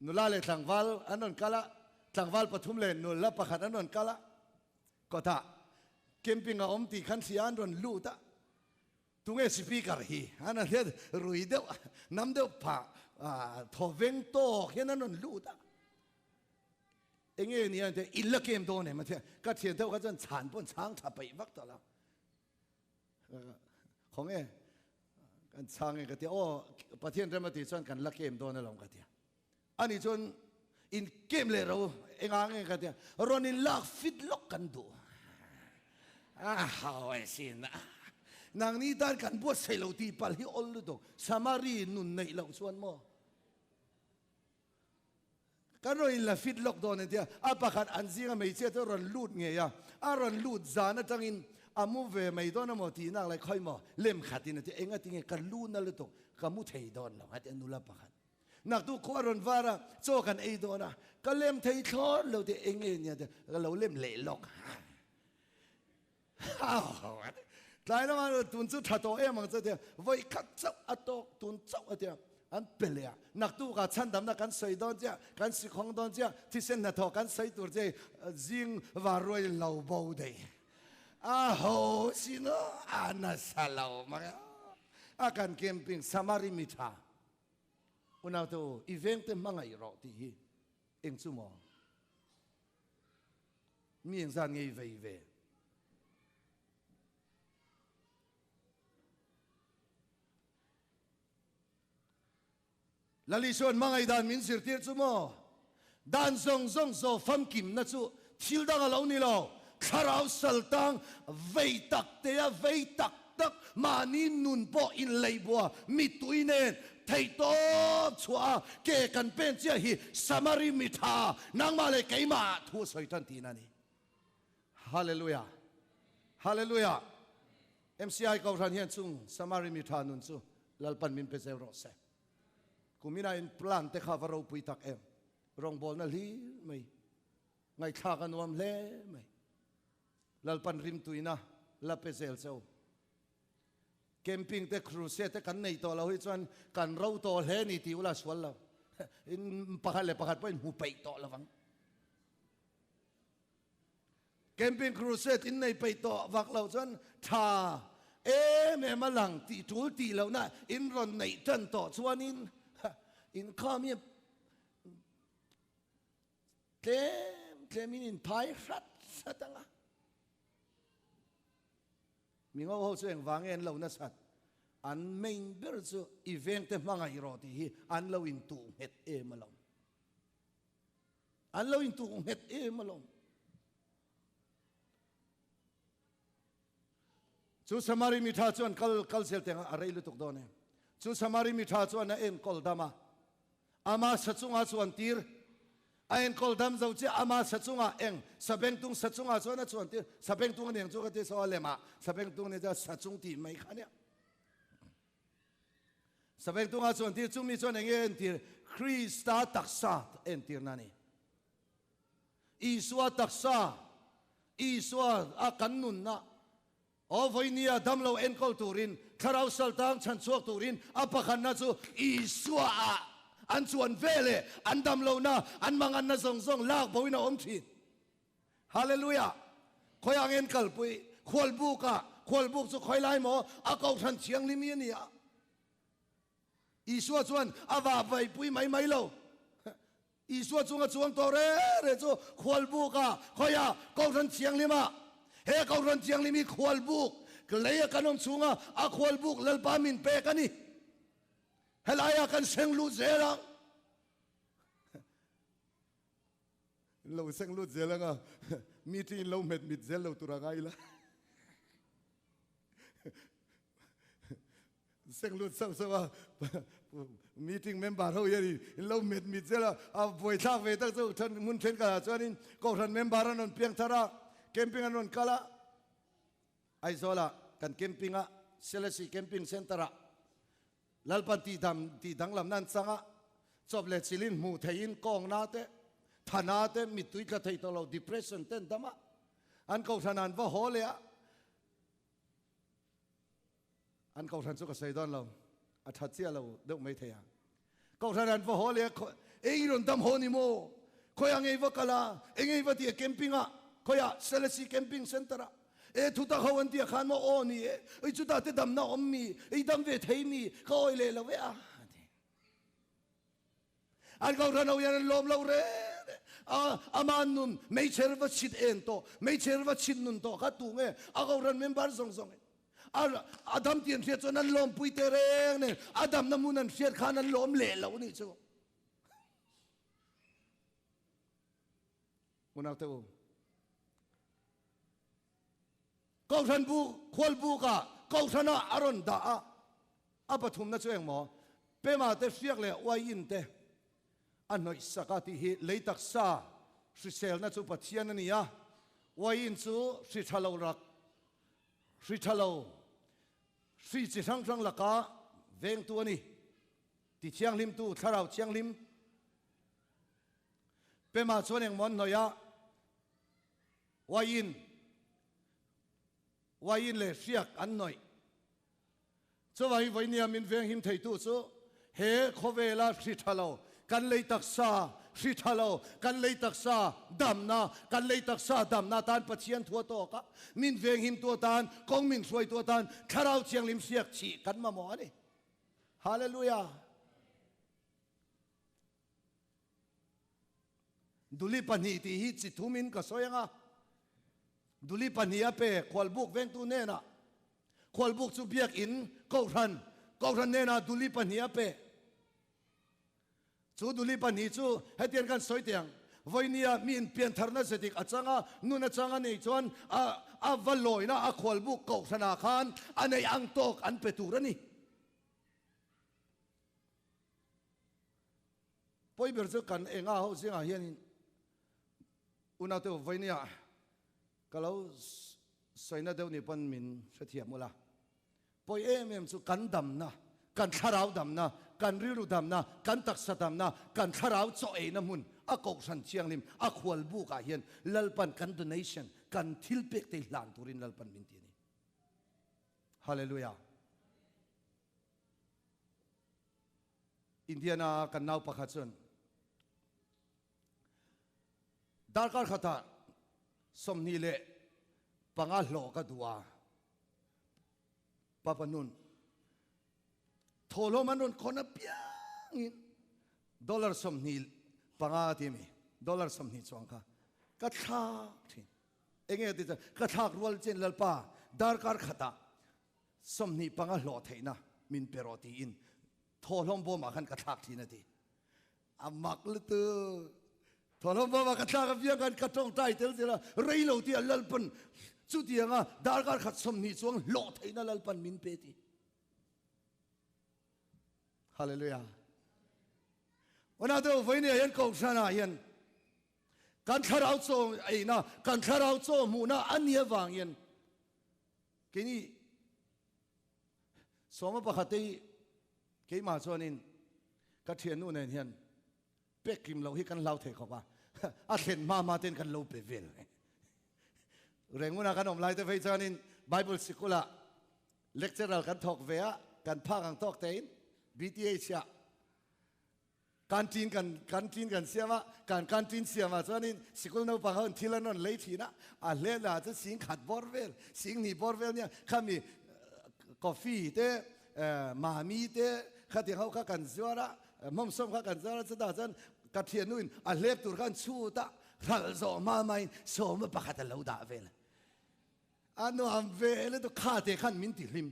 นุลาเลสังวัลอันนั้นกะละสังวัลปฐุมเลนุลละประคันอันนั้นกะละก็ถ้าเกมปิ้งอมตีขันสีอันนั้นลู่ตะตุงสปีกเกอร์ฮีอันนั้นเรียกรุยเดียวน้ำเดียวผ่าทอเวงโตแค่นั้นลู่ตะเองเนี่ยเนี่ยอินละเกมโตเนี่ยมันเถอะก็เทียนเท่ากับจนฉานปนช้างถ้าไปวักต่อแล้วของกันช้างก็เทียโอ้ประเทศเรมาติชนกันละเกมโตนั่นหรอกก็เทียอันนี้จนอินเกมเลยเราเองก็เทียรอนินลักฟิตล็อกกันดูเอาไอ้สินะนางนี้ด้านกันบวชใส่เราตีปัลฮิอลลุดกสามารีนุนในเราส่วนมั่วกันเราอินละฟิตล็อกโดนเนี่ยอาปะขัดอันซิงไม่เชื่อที่รันลูดเงียรันลูดจานะจังอินอามูเวไม่โดนนะโมตีนักเลยค่อยมั่วเล่มขัดนี่ที่เองก็ทิ้งกันลูดนั่นเลยตกกัมุเทยโดนเราฮัดนุลาปะขัดนักดูขวารอนวาระโจกันเอโดนะก็เล่มเทยทอดเราที่เองเนี่ยเราเล่มเละล็อกตายแล้วมาตุนจุดถัดตัวมันจะเดียวไว้ขัดเจ้าอัตโตตุนเจ้าอัตเดียวอันเปลี่ยนักดูกับฉันดำนักกันใส่ดอนเจ้ากันสิของดอนเจ้าที่เส้นนัทอกันใส่ตัวเจ้าจิงวารวยเหล่าเบาเดย์โหสินะนาซาเหล่ามาอาการเกมปิ้งสมาริมิธาอุณาตัวอีเวนต์มังไงรอที่เองซูโมมีเองสันไงเวลลิชวนมังไอดานมินสิร์ตีร์ซูโมดานซงโซฟัมกิมนัชูทิลดังเอานี่เราคาราสัลตังเวตักเตียเวตักตักมานินนุนปออินเลยบัวมิตุยเนนไทโตชัวเกกันเป็นเจ้าฮีสมาริมิธานางมาเลยเกมาทัวสอยทันทีนั่นนี่ฮาเลลูยาฮาเลลูยา MCI เขาทันเห็นซุงสมาริมิธานุนซูลัลปันมินเปเซโรเซกูมีนายพลันเตข้าวเราปุยตักรองบอลนั่นลีไม่ไงข้ากันวมเล่ไม่ลัลปันริมตุยนะลาเปเซลเซลเกมปิ้งเตครูเซเตกันในตัวเราให้จวนกันเราตัวเล่นี่ติวลาสวลเราอินปะฮัดเลยปะฮัดไปหูไปต่อละวังเกมปิ้งครูเซตินในไปต่อวักเราจวนชาแม่มาหลังตีถูตีเรานะอินรอนในจันต่อชวนินอินข้ามีเทมินินพายรัดสัตว์งะมีง้อเขาเสียงวางเงินเรานะสัตว์อันไม่เบอร์ซูอีเวนต์มังไงรอที่อันเราอินตูเฮ็ดมาลงอันเราอินตูเฮ็ดมาลงจูสมาริมิธาชวนคัลเซลเตงอะไรลุตุกโดนจูสมาริมิธาชวนนะกอลดามาอามาสัจงอาชวนตีร์กอลดามเจ้าเจ้าอามาสัจงอาสเปงตุงสัจงอาชวนนะชวนตีร์สเปงตุงเนี่ยจูกันที่สวาเลมาสเปงตุงเนี่ยจะสัจงตีไม่ขันเนี่ยสเปงตุงอาชวนตีร์จุมีชวนตีร์คริสตาตักษาตีร์นั่นนี่อีสวาตักษาอีสวาอากันนุนนะโอ้ไฟนี้ดำเรากอลตูรินคาราสัลตังฉันสวกตูรินอาปะขันนะจูอีสวาอันชวนเวเลอันดำเรานะอันมังอันนะส่งลากบวินาอมทีฮาเลลูยาคอยเงินกัลปุยขวลบุกสุคอยไล่หมออาเกาทันเชียงลิมีนี่อีสวาชวนอาว่าไปปุยไม่เราอีสวาจวงตัวเร่จูขวลบุกคอยเกาทันเชียงลิมาเฮเกาทันเชียงลิมีขวลบุกก็เลยกันน้องชวงอาขวลบุกเลลปามินเปกันนี่ เฮลายากันเซงลูเซลังเราเซงลูเซลังอ่ะมีที่เราเม็ดมิดเซลเราตุระไงล่ะเซ็งลุดสักสักว่ามีติ้งเมมเบอร์เขาอย่างนี้เราเม็ดมิดเซลเอาป่วยทักเวทักสักท่านมุนเทนกันส่วนนี้ก็ท่านเมมเบอร์นั้นเพียงทาระแคมปิ้งนั้นก็ละไอโซล่ะกันแคมปิ้งอ่ะเซเลสีแคมปิ้งเซ็นเตอร์ลัลปันตีดำตีดังลำนั้นสังอ่ะจบเลสิลินมูเทียนกองนาเตธนาเตมิตุยกะเทยตัวเรา depression เต้นดำอ่ะอันเขาท่านั้นว่าโหเลยอ่ะอันเขาท่านสุขสัยดอนเราอัฐเจียเราเด็กไม่เทียเขาท่านนั้นว่าโหเลยเอ็งรุ่นดำโหนิโมคอยยังไงว่ากะลาเอ็งไงว่าที่แคมปิ้งอ่ะคอยเซเลสีแคมปิ้งเซ็นเตอร์ทุตาเขาวันที่ขันมาโอ้นี่ไอ้จุดที่ดำน้าอมมีไอ้ดำเวทมีเขาไอ้เลวเว้ยอันเขาท่านเอาอย่างนั้นล้มเราเร่อามันนุ่นไม่เชื่อว่าชิดเอ็นโตไม่เชื่อว่าชิดนุ่นโตขัดตุงเขาท่านเมมเบอร์ส่งอาดัมเตียนเสียจนนั้นล้มปุยเตเรงเนี่ยอาดัมน้ำมันนั้นเสียขานั้นล้มเละแล้วนี่จู่มุนักเตวเขาท่านบุกควอลบุกะเขาท่านอารอนดาอาปฐุมนั่นเองหมอเป้มาเตเสียกเลยวายินเตอันน้อยสักทีเลยตักซาสิเซลนั่นจู่ปัจเจียนนี่ยาวายินจู่สิทะเลารักสิทะเลาสิจิตสังลักะเวงตัวนี้ที่เชียงลิมตู้ทาราเชียงลิมเป้มาส่วนเองมันน้อยวายินเลยเสียกอันหน่อยจะไว้ไว้เนี่ยมินเวงหิมไทยตู้สู้เฮโคเวลาสิทะเลากันเลยตักษาสิทะเลากันเลยตักษาดำนากันเลยตักษาดำนาตานปัจเจียนทัวโตกะมินเวงหิมตัวตานกองมินสวยตัวตานคาราวเชียงลิมเสียกฉีกันมาหมอนี่ฮาเลลูยาดุลิปันฮีที่ฮิจิตุมินก็สวยงาดุลิปันฮีอาเป้ควอลบุกเวงตัวเน่นะควอลบุกสุเบียกอินกอทันเน่นะดุลิปันฮีอาเป้จูดุลิปันฮีจูให้เตียนกันสวยเตียงวันนี้มีนเปลี่ยนทาร์นัสติกอาจารย์นู่นอาจารย์นี่จวนวัลลอยนะควอลบุกกธนาคารอันในอังโตกอันเปตูระนี่พอยเบิร์ดกันเองเขาเสียงเฮียนอุณาเตววันนี้ก็เราใส่หน้าเดียวนี่ปันมินเสียมุละพอยเอ็มสุกันดำนะกันคาราวดำนะกันริรุดำนะกันตักสะดำนะกันคาราวโจเอนะมุนอากอกสันเชียงลิมอควอลบุกอาเฮียนลัลปันกันดเนชั่นกันทิลเปกเตลานตุรินลัลปันมินทีนี่ฮาเลลูยาอินเดียนากันนาวประคัตชนดาร์การขัดสมนีเล่ปังอาโลกัดัวปะปนุนโทโลมันนุนคนนับยังดอลลาร์สมนีปังอาที่มีดอลลาร์สมนีสวงค่ะกัทากทิ้งเองติดจะกัทากรัวเจนลลป้าดาร์การขัดสมนีปังอาโลเทนะมินเปโรตีอินโทโลมบ่มาขันกัทากที่นั่นทีอามักเลตุทอลมว่ากัทากเบียกันกัทงใจเตลเจละเรย์โลที่อัลลปันสุดยังอ่ะดาร์การขัดสมนิสวงโลดให้นั่นอัลปันมินเปตีฮาเลลูยาวันนั้นเดี๋ยววันนี้ยันกองชนะยันการคาราวโซไอ้น่ะการคาราวโซมูน่ะอันเนี้ยวางยันแค่นี้สมบัติปกติแค่มาส่วนนี้กัทเทียนนู่นเนี่ยยันเป็กกิมเราให้กันเล่าเถอะเขาว่าอาเห็นมาเต้นกันเล่าเปเวลเรื่องนั้นกันอมไลแต่ไฟจานินไบเบิลสิกุละเลคเชอร์กันทอกเวียกันพากันทอกเตนBTH การจีนกันเสียมาการจีนเสียมาจานินสิกุลนู้ปังเขาทีละนั่นเลยทีนะเล่นละจะสิงขัดบอร์เวลสิงนี่บอร์เวลเนี่ยข้ามีกาแฟเต้มามีเต้ข้าที่เขากันซัวระมั่มส้มข้ากันซัวระจะได้จันกัดเทียนนู่นเล็บตัวกันชูตะรัลโซมาไม่โซมาปะขัดเหลาด่าเวลอันนู้นเวลตัวข้าเตะขันมินติลิม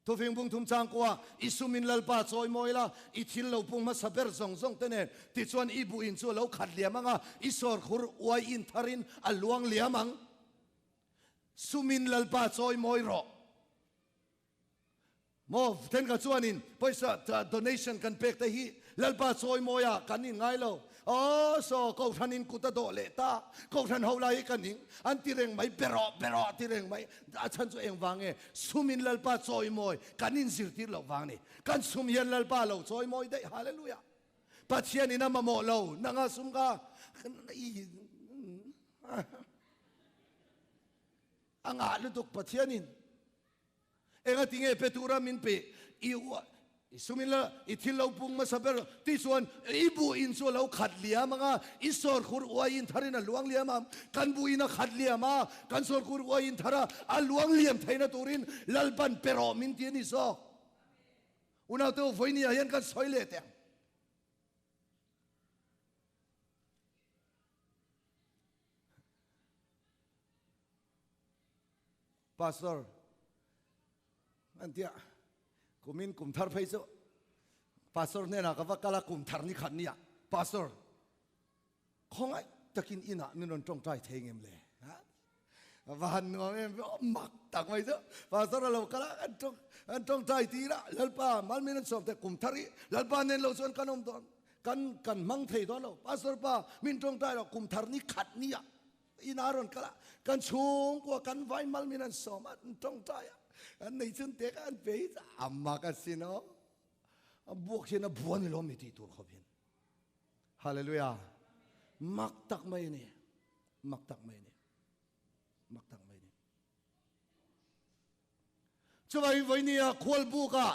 tu phing bung thum chang kwa isumin lalpa choi moila I thil lo pung ma saber zong zong tene ti chuan I bu in chu lo khat liamanga isor khur wai in tharin aluang liamang sumin lalpa choi moi ro mo ten ka chuanin paisa donation kan pek te hi lalpa choi moya kanin ngai lo oh so ko thanin kuta do le ta ko than ho lai kaning an tireng mai pero tireng mai a chan chu eng wange sumin lalpa choi moi kanin zir tir lo wange kan sum hian lalpa lo choi moi dei hallelujah pathian ina ma mo lo nanga sum ka anga lu tuk pathianin enga tinge petura min pe iwa isumila ithilo pung masaber tisuan ibu inso lau khat lia manga isor khur wain tharina luang liam kan buina khat liama kan sor khur wain thara a luang liam thaina turin lalpan pero min tiani so una to voini yan kan soile te pastor antia kumin kum thar phei so pastor ne na ka wakala kum thar ni khan nia pastor khongai takin ina minon tong tai thengem le ha van no em mak tak mai so pastor lo kala an tong tai ti ra lalpa mal minon som te kum thari lalpa nen lo son kanom don kan mang thei do lo pastor pa min tong tai lo kum thar ni khat nia inaron kala kan chung ko kan vai mal minon som an tong taiอันในซึ่งเด็กอันเป๊ะอามากันสินะบวกเช่นบัวนี่ล้อมที่ตัวเขาเป็นฮาเลลูยามักตักไม่เนี่ยมักตักไม่เนี่ยมักตักไม่เนี่ยช่วยไว้เนี่ยควอลบุกะ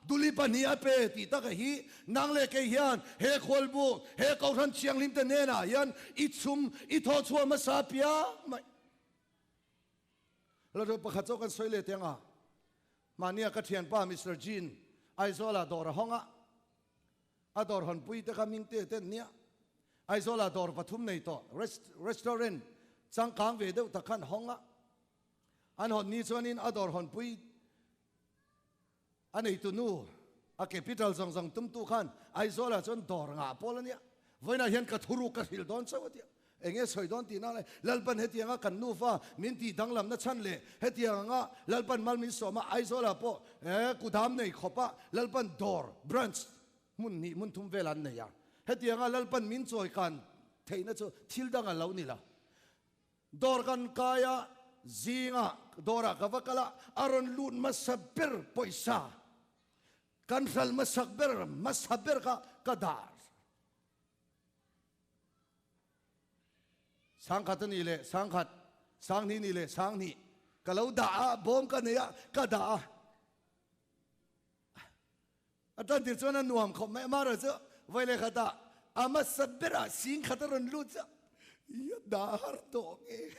ดุลิปันฮีอาเปติตะกะฮีนางเล็กเฮียนเฮควอลบุกเฮเขาทันเชียงลิมเตเนน่ะยันอิชุมอิทอชัวมาซาเปียไม่เราจะประคัตโจกันสวยเลยเตียงอ่ะมาเนี่ยกระเทียนป้ามิสเตอร์จีนไอโซลาดอร์ห้องอะอะดอร์หันปุยเตะกามิงเตเต้นเนี่ยไอโซลาดอร์ปทุมในต่อรีสตอเรนต์สังกังเวเดวตะขันห้องอะอันหันนี้ส่วนนี้อะดอร์หันปุยอันไหนตัวนู้อะแคปิตอลสังตุ้มตู้ขันไอโซลาส่วนดอร์งาพอลเนี่ยวันนั้นเห็นกระทุรุกระหิลดอนสวัสดีเองสวยดอนตีน่าเลยลัลปันเฮตียงกันนูฟ้ามินตีดังลำนัดชันเลยเฮตียงลัลปันมัลมิสมาไอโซลาโปกูดามในขบะลัลปันดอร์บรันช์มุนทุ่มเวลันเนี่ยเฮตียงลัลปันมินจอยกันเทน่าจะทิลดังกันเหล่านี้ละดอร์กันกายจีงะดอร์กับวักละอารอนลูนมาสับเบอร์ปอยซากันฟัลมาสับเบอร์กะดาสังขัดนี่เลยสังขัดสังนี่เลยสังนี่ก็เราด่าบอมกันเนี่ยก็ด่าอาจารย์ที่ส่วนนั้นหนุ่มเขาไม่มาเลยจ้ะไว้เลยขัดด่าอามาสับเบระสิงขัดรอนลุจ้ะยัดด่าฮาร์ดองเอง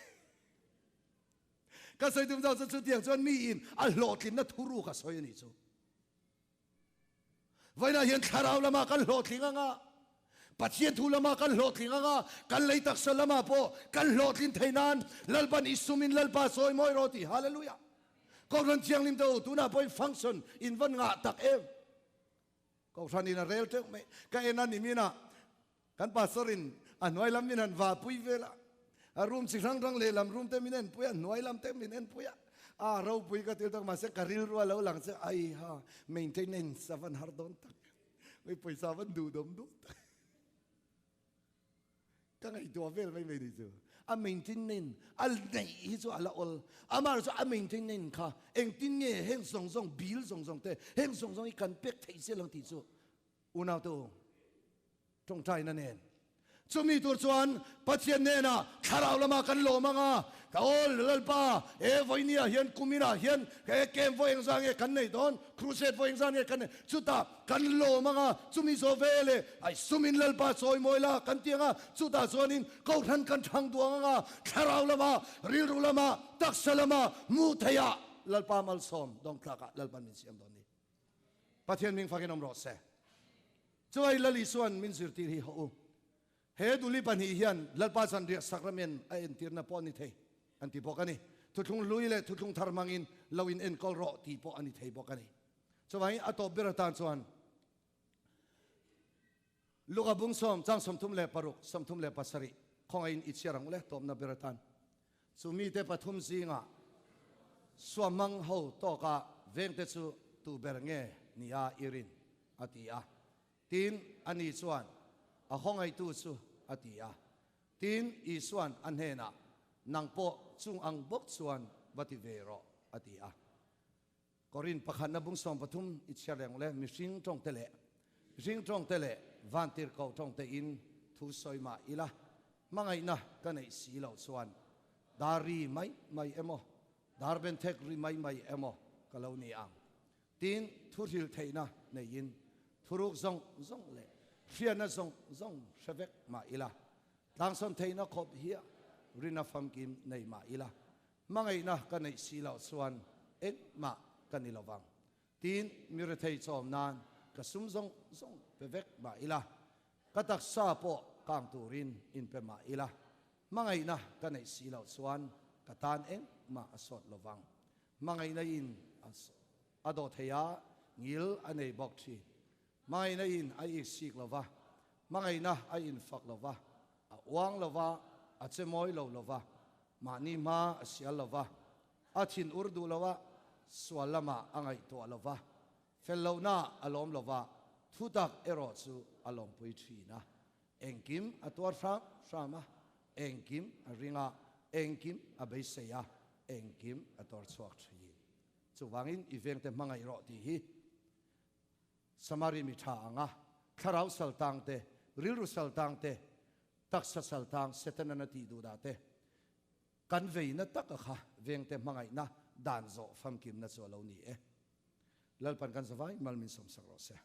ก็ใส่ตุ้มเจ้าสุดที่ส่วนมีอินอัลลอฮ์กินนัทรู้ก็ใส่นี่จ้ะไว้นะเห็นคาราลมากันหลอดทิ้งอ่ะปัจเจียนทุลมากันหลอดทิ้งอ่ะกันเลยตักสลามาโปกันหลอดทิ้งไทยนานลัลปันอิสุมินลัลปาซอยมอยโรตีฮาเลลูยาก็รันเชียงลิมเตอตุน่าไปฟังก์ชันอินวันงาตักเอวก็ทันอินาเรลเตไม่ก็เอ็นันนิมินะกันปัสสรินอันน้อยลำมินันว่าปุยเวลารูมสิครั้งทั้งเลลำรูมเตมินันปุยน้อยลำเตมินันปุยเราปุยก็ติดต้องมาเสกการิลรัวแล้วหลังเสกไอ้ฮะ maintenance สวรรค์ฮาร์ดอนตักไม่ปุยสวรรค์ดูดมดูก็ไงตัวเวลไม่ได้จูอา maintenance อันไหนที่จะอะไรอัลอามาจะอา maintenance ค่ะเองทิ้งเงี้ยเฮงส่งบิลส่งเตเฮงส่งอีกันเป็กไทยเสียหลังที่จูอุณาตัวตรงใจนั่นเองจุมีตัวชวนปัจเจียนเนี่ยนะคาราลมากันโลมังอ่ะก็โอ้ลัลป้าไว้เนี่ยเห็นกุมินาเห็นเกมไว้ยังไงกันเนี่ยตอนครูเซตไว้ยังไงกันเนี่ยจุดตากันโลมังอ่ะจุมีโซเฟเลยไอ้สุมินลัลป้าซอยมวยละกันเตียงอ่ะจุดตาส่วนนี้เขาทันกันทางดวงอ่ะคาราลมาริรุลมาตักสลมามูทยาลัลป้ามัลซอมดองคลากะลัลป้ามินเซียมตอนนี้ปัจเจียนมิงฟังกันอมรอเซ่ช่วยลัลิส่วนมินสิรตีที่เขาเฮดุลิปันฮิยันลัลปาสันเรียสักระเมนไอเอ็นทีร์นาปอนิเทอันที่พอกันนี่ทุกลุยเลยทุกทาร์มังอินลาวินเอ็นกอลรอที่พออันนี้เทพอกันนี่ cho vậy à tổ bê tan chuan lúc à bung som trang som thum le paruk som thum le pasari không ai ít chia răng le tom na bê tan chu mi te pathum zinga swamang ho to ka veng te chu tu ber nge nia irin atia tin ani chuan a hongai tu chu atia tin i chuan an hena nangpo chung ang bok chuan vati vero atia korin pakhan na bung som pathum ichiareng le mishing tong tele jing tong tele vantir ko tong te in thu soima ila mangai na kanai si lo chuan dari mai emo darben thek ri mai emo kaloni ang tin thuril theina nei in thuruk zong le fiana zong shavek ma ila tangson theina khop hia rina fam kim nei ma ila mangai na kanai si lo chuan en ma kanilowang tin mire thei chom nan ka sum zong pevek ma ila katak sa po kang turin in pe ma ila mangai na kanai si lo chuan katan en ma asot lowang mangai na in ado theya ngil anei bok thi mangai na in ai sik lova mangai na ai in fak lova wang lova a chemoy lova mani ma asial lova athin urdu lova swalama angai to lova fellow na alom lova thutak ero chu alom pui thina engkim atwar frama engkim ringa engkim abeiseya engkim ator chuak thi chuwangin event te mangai ro ti hi samari mi tha anga tharau saltang te rilru saltang te taksa saltang setanana ti du da te kan veina taka kha veng te mangai na dan zo fam kim na chu lo ni e lalpan kan zawai malmin som sak ro se